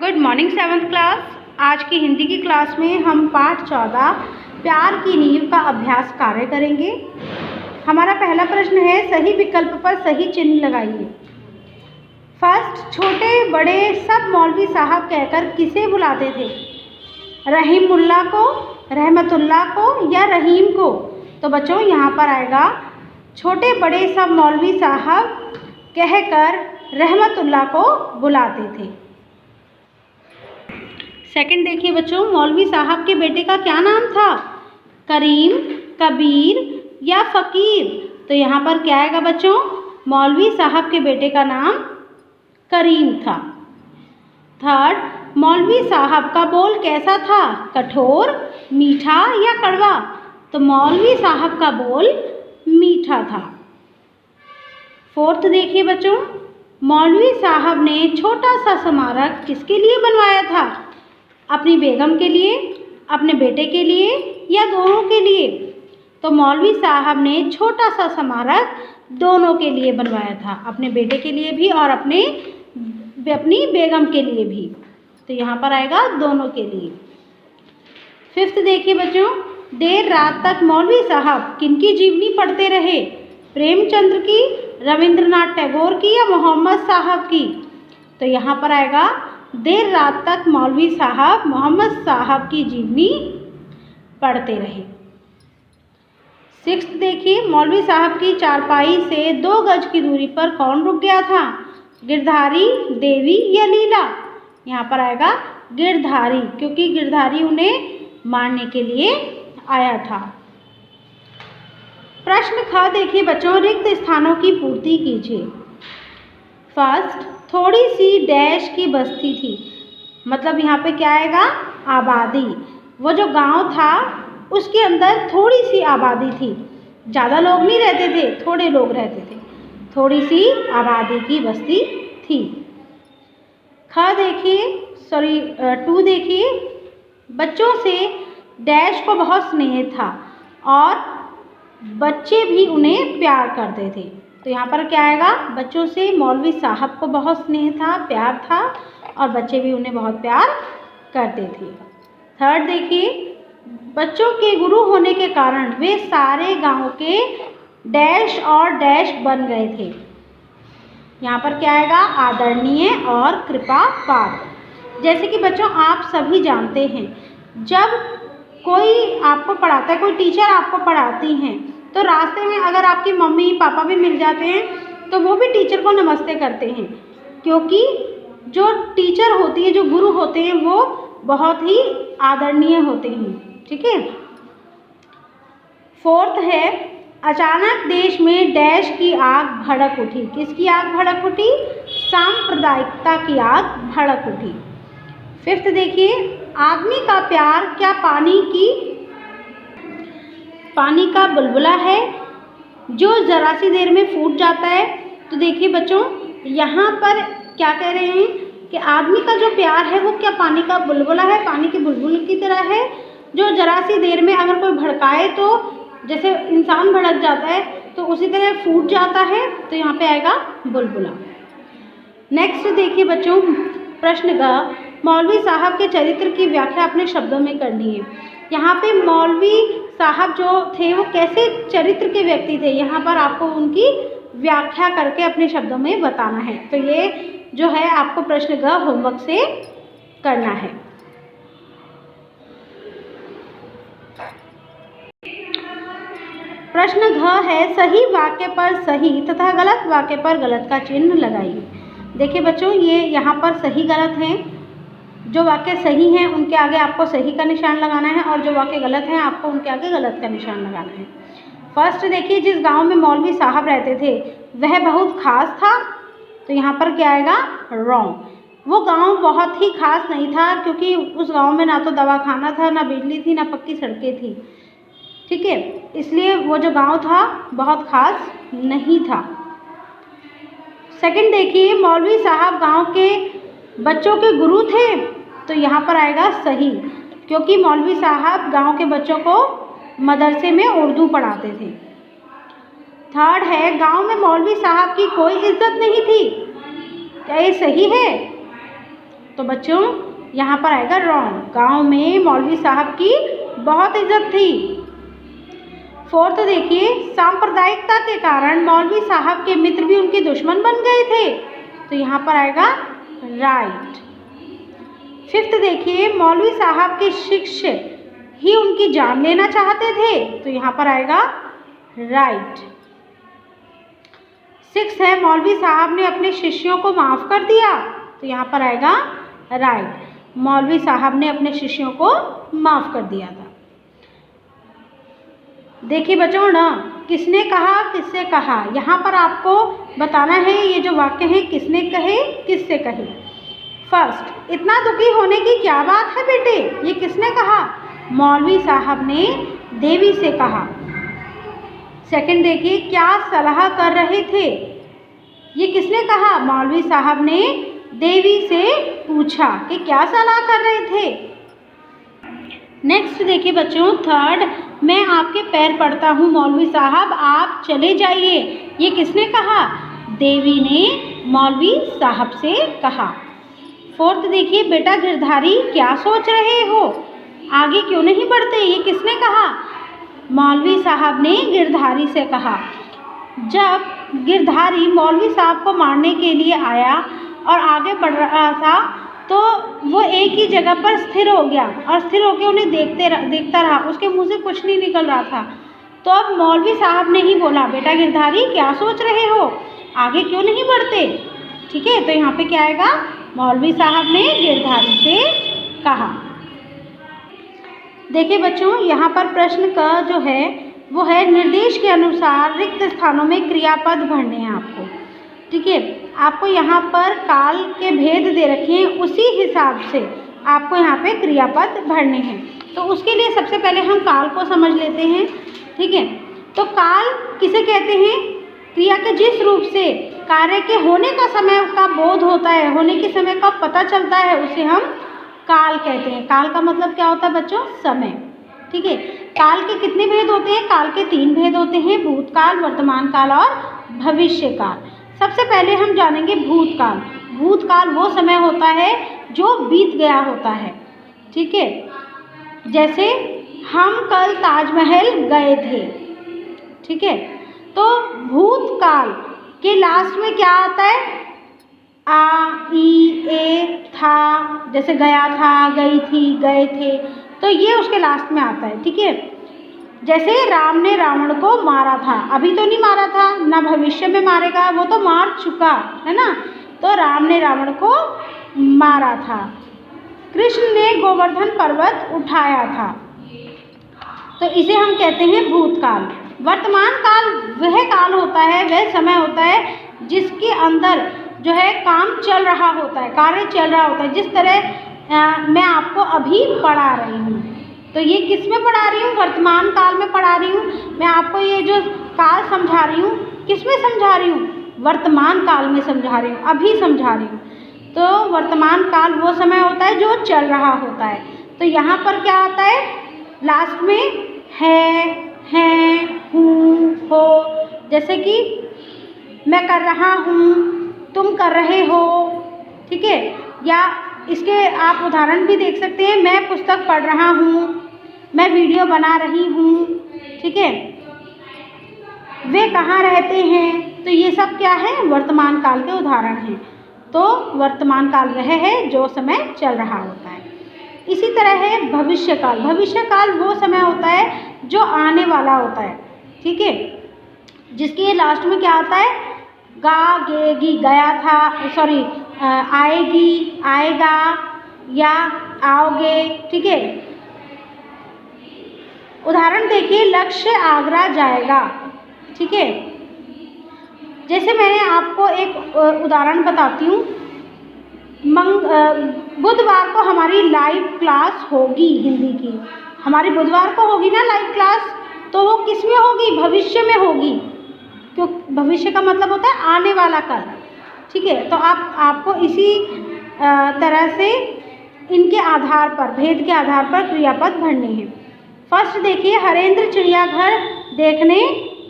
Good morning seventh class. आज की हिंदी की क्लास में हम पाठ 14 प्यार की नींव का अभ्यास कार्य करेंगे। हमारा पहला प्रश्न है, सही विकल्प पर सही चिन्ह लगाइए। फर्स्ट, छोटे बड़े सब मौलवी साहब कहकर किसे बुलाते थे? रहीमुल्ला को, रहमतुल्लाह को या रहीम को? तो बच्चों यहाँ पर आएगा छोटे बड़े सब मौलवी साहब कहकर रहमतुल्लाह को बुलाते थे। सेकंड देखिए बच्चों, मौलवी साहब के बेटे का क्या नाम था? करीम, कबीर या फ़कीर? तो यहाँ पर क्या आएगा बच्चों? मौलवी साहब के बेटे का नाम करीम था। थर्ड, मौलवी साहब का बोल कैसा था? कठोर, मीठा या कड़वा? तो मौलवी साहब का बोल मीठा था। फोर्थ देखिए बच्चों, मौलवी साहब ने छोटा सा स्मारक किसके लिए बनवाया था? अपनी बेगम के लिए, अपने बेटे के लिए या दोनों के लिए? तो मौलवी साहब ने छोटा सा स्मारक दोनों के लिए बनवाया था, अपने बेटे के लिए भी और अपनी बेगम के लिए भी। तो यहाँ पर आएगा दोनों के लिए। फिफ्थ देखिए बच्चों, देर रात तक मौलवी साहब किनकी जीवनी पढ़ते रहे? प्रेमचंद्र की, रविंद्रनाथ टैगोर की या मोहम्मद साहब की? तो यहाँ पर आएगा देर रात तक मौलवी साहब मोहम्मद साहब की जीवनी पढ़ते रहे। सिक्स्थ देखिए, मौलवी साहब की चारपाई से 2 गज की दूरी पर कौन रुक गया था? गिरधारी, देवी या लीला? यहाँ पर आएगा गिरधारी, क्योंकि गिरधारी उन्हें मारने के लिए आया था। प्रश्न ख देखिए बच्चों, रिक्त स्थानों की पूर्ति कीजिए। फर्स्ट, थोड़ी सी डैश की बस्ती थी, मतलब यहाँ पे क्या आएगा? आबादी। वो जो गांव था उसके अंदर थोड़ी सी आबादी थी, ज़्यादा लोग नहीं रहते थे, थोड़े लोग रहते थे, थोड़ी सी आबादी की बस्ती थी। टू देखिए, बच्चों से डैश को बहुत स्नेह था और बच्चे भी उन्हें प्यार करते थे। तो यहाँ पर क्या आएगा? बच्चों से मौलवी साहब को बहुत स्नेह था, प्यार था और बच्चे भी उन्हें बहुत प्यार करते थे। थर्ड देखिए, बच्चों के गुरु होने के कारण वे सारे गांव के डैश और डैश बन गए थे। यहाँ पर क्या आएगा? आदरणीय और कृपा पात्र। जैसे कि बच्चों आप सभी जानते हैं, जब कोई आपको पढ़ाता है, कोई टीचर आपको पढ़ाती हैं, तो रास्ते में अगर आपकी मम्मी पापा भी मिल जाते हैं तो वो भी टीचर को नमस्ते करते हैं, क्योंकि जो टीचर होती है, जो गुरु होते हैं, वो बहुत ही आदरणीय होते हैं। ठीक है। फोर्थ है, अचानक देश में डैश की आग भड़क उठी। किसकी आग भड़क उठी? सांप्रदायिकता की आग भड़क उठी। फिफ्थ देखिए, आदमी का प्यार क्या पानी का बुलबुला है जो ज़रा सी देर में फूट जाता है? तो देखिए बच्चों, यहाँ पर क्या कह रहे हैं कि आदमी का जो प्यार है वो क्या पानी का बुलबुला है, पानी के बुलबुल की तरह है, जो ज़रा सी देर में अगर कोई भड़काए तो जैसे इंसान भड़क जाता है तो उसी तरह फूट जाता है। तो यहाँ पे आएगा बुलबुला। नेक्स्ट देखिए बच्चों, प्रश्न ग, मौलवी साहब के चरित्र की व्याख्या अपने शब्दों में करनी है। यहाँ पे मौलवी साहब जो थे वो कैसे चरित्र के व्यक्ति थे, यहाँ पर आपको उनकी व्याख्या करके अपने शब्दों में बताना है। तो ये जो है आपको प्रश्न ग होमवर्क से करना है। प्रश्न घ है, सही वाक्य पर सही तथा गलत वाक्य पर गलत का चिन्ह लगाइए। देखिए बच्चों, ये यहाँ पर सही गलत हैं। जो वाक्य सही हैं उनके आगे आपको सही का निशान लगाना है और जो वाक्य गलत हैं आपको उनके आगे गलत का निशान लगाना है। फर्स्ट देखिए, जिस गांव में मौलवी साहब रहते थे वह बहुत खास था। तो यहाँ पर क्या आएगा? रॉन्ग। वो गांव बहुत ही खास नहीं था, क्योंकि उस गांव में ना तो दवाखाना था, ना बिजली थी, ना पक्की सड़कें थी। ठीक है, इसलिए वो जो गांव था बहुत खास नहीं था। सेकंड देखिए, मौलवी साहब गांव के बच्चों के गुरु थे। तो यहाँ पर आएगा सही, क्योंकि मौलवी साहब गांव के बच्चों को मदरसे में उर्दू पढ़ाते थे। थर्ड है, गांव में मौलवी साहब की कोई इज्जत नहीं थी। क्या ये सही है? तो बच्चों यहाँ पर आएगा रॉन्ग। गांव में मौलवी साहब की बहुत इज्जत थी। फोर्थ देखिए, सांप्रदायिकता के कारण मौलवी साहब के मित्र भी उनके दुश्मन बन गए थे। तो यहाँ पर आएगा राइट। फिफ्थ देखिए, मौलवी साहब के शिष्य ही उनकी जान लेना चाहते थे। तो यहाँ पर आएगा राइट। सिक्स है, मौलवी साहब ने अपने शिष्यों को माफ़ कर दिया। तो यहाँ पर आएगा राइट। मौलवी साहब ने अपने शिष्यों को माफ़ कर दिया था। देखिए बच्चों ना, किसने कहा किससे कहा, यहाँ पर आपको बताना है ये जो वाक्य है किसने कहे किससे कहे। फर्स्ट, इतना दुखी होने की क्या बात है बेटे, ये किसने कहा? मौलवी साहब ने देवी से कहा। सेकंड देखिए, क्या सलाह कर रहे थे, ये किसने कहा? मौलवी साहब ने देवी से पूछा कि क्या सलाह कर रहे थे। नेक्स्ट देखिए बच्चों, थर्ड, मैं आपके पैर पड़ता हूँ मौलवी साहब, आप चले जाइए, ये किसने कहा? देवी ने मौलवी साहब से कहा। फोर्थ देखिए, बेटा गिरधारी क्या सोच रहे हो, आगे क्यों नहीं बढ़ते, ये किसने कहा? मौलवी साहब ने गिरधारी से कहा। जब गिरधारी मौलवी साहब को मारने के लिए आया और आगे बढ़ रहा था तो वो एक ही जगह पर स्थिर हो गया और स्थिर होकर उन्हें देखता रहा। उसके मुंह से कुछ नहीं निकल रहा था। तो अब मौलवी साहब ने ही बोला, बेटा गिरधारी क्या सोच रहे हो, आगे क्यों नहीं बढ़ते। ठीक है, तो यहाँ पे क्या आएगा? मौलवी साहब ने गिरधारी से कहा। देखिए बच्चों, यहाँ पर प्रश्न का जो है वो है निर्देश के अनुसार रिक्त स्थानों में क्रियापद भरने हैं आपको। ठीक है, आपको यहाँ पर काल के भेद दे रखे हैं, उसी हिसाब से आपको यहाँ पे क्रियापद भरने हैं। तो उसके लिए सबसे पहले हम काल को समझ लेते हैं। ठीक है, तो काल किसे कहते हैं? क्रिया के जिस रूप से कार्य के होने का समय का बोध होता है, होने के समय का पता चलता है, उसे हम काल कहते हैं। काल का मतलब क्या होता है बच्चों? समय। ठीक है, काल के कितने भेद होते हैं? काल के 3 भेद होते हैं, भूतकाल, वर्तमान काल और भविष्य काल। सबसे पहले हम जानेंगे भूतकाल। भूतकाल वो समय होता है जो बीत गया होता है। ठीक है, जैसे हम कल ताजमहल गए थे। ठीक है, तो भूतकाल के लास्ट में क्या आता है? आ, ई, ए, था, जैसे गया था, गई थी, गए थे, तो ये उसके लास्ट में आता है। ठीक है, जैसे राम ने रावण को मारा था, अभी तो नहीं मारा था, ना भविष्य में मारेगा, वो तो मार चुका है ना। तो राम ने रावण को मारा था। कृष्ण ने गोवर्धन पर्वत उठाया था। तो इसे हम कहते हैं भूतकाल। वर्तमान काल वह काल होता है, वह समय होता है जिसके अंदर जो है काम चल रहा होता है, कार्य चल रहा होता है। जिस तरह मैं आपको अभी पढ़ा रही हूँ, तो ये किस में पढ़ा रही हूँ? वर्तमान काल में पढ़ा रही हूँ। मैं आपको ये जो काल समझा रही हूँ, किस में समझा रही हूँ? वर्तमान काल में समझा रही हूँ, अभी समझा रही हूँ। तो वर्तमान काल वो समय होता है जो चल रहा होता है। तो यहाँ पर क्या आता है? लास्ट में है, हैं, हूँ, हो। जैसे कि मैं कर रहा हूँ, तुम कर रहे हो। ठीक है, या इसके आप उदाहरण भी देख सकते हैं, मैं पुस्तक पढ़ रहा हूँ, मैं वीडियो बना रही हूँ। ठीक है, वे कहाँ रहते हैं, तो ये सब क्या है? वर्तमान काल के उदाहरण हैं। तो वर्तमान काल वह है जो समय चल रहा होता है। इसी तरह है भविष्य काल। भविष्य काल वो समय होता है जो आने वाला होता है। ठीक है, जिसके लास्ट में क्या आता है? गा, गेगी, गया था, सॉरी, आएगी, आएगा, या आओगे। ठीक है, उदाहरण देखिए, लक्ष्य आगरा जाएगा। ठीक है, जैसे मैंने आपको एक उदाहरण बताती हूँ। बुधवार को हमारी लाइव क्लास होगी हिंदी की, हमारी बुधवार को होगी ना लाइव क्लास, तो वो किस में होगी? भविष्य में होगी, क्यों? भविष्य का मतलब होता है आने वाला कल। ठीक है, तो आपको इसी तरह से इनके आधार पर, भेद के आधार पर क्रियापद भरने हैं। फर्स्ट देखिए, हरेंद्र चिड़ियाघर देखने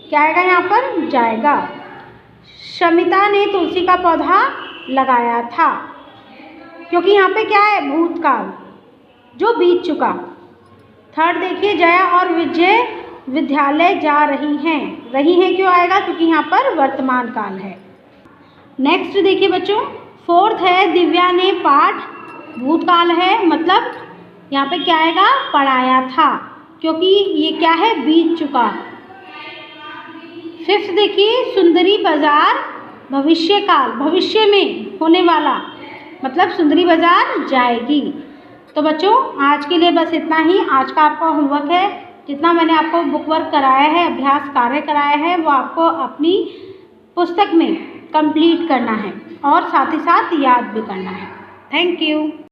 क्या आएगा? यहाँ पर जाएगा। शमिता ने तुलसी का पौधा लगाया था। क्योंकि यहाँ पे क्या है, भूतकाल जो बीत चुका। थर्ड देखिए, जया और विजय विद्यालय जा रही हैं क्यों आएगा, क्योंकि यहाँ पर वर्तमान काल है। नेक्स्ट देखिए बच्चों, फोर्थ है दिव्या ने पाठ, भूतकाल है, मतलब यहाँ पे क्या आएगा, पढ़ाया था, क्योंकि ये क्या है, बीत चुका। फिफ्थ देखिए, सुंदरी बाजार भविष्यकाल, भविष्य में होने वाला, मतलब सुंदरी बाजार जाएगी। तो बच्चों आज के लिए बस इतना ही। आज का आपका होमवर्क है, जितना मैंने आपको बुक वर्क कराया है, अभ्यास कार्य कराया है, वो आपको अपनी पुस्तक में कंप्लीट करना है और साथ ही साथ याद भी करना है। Thank you.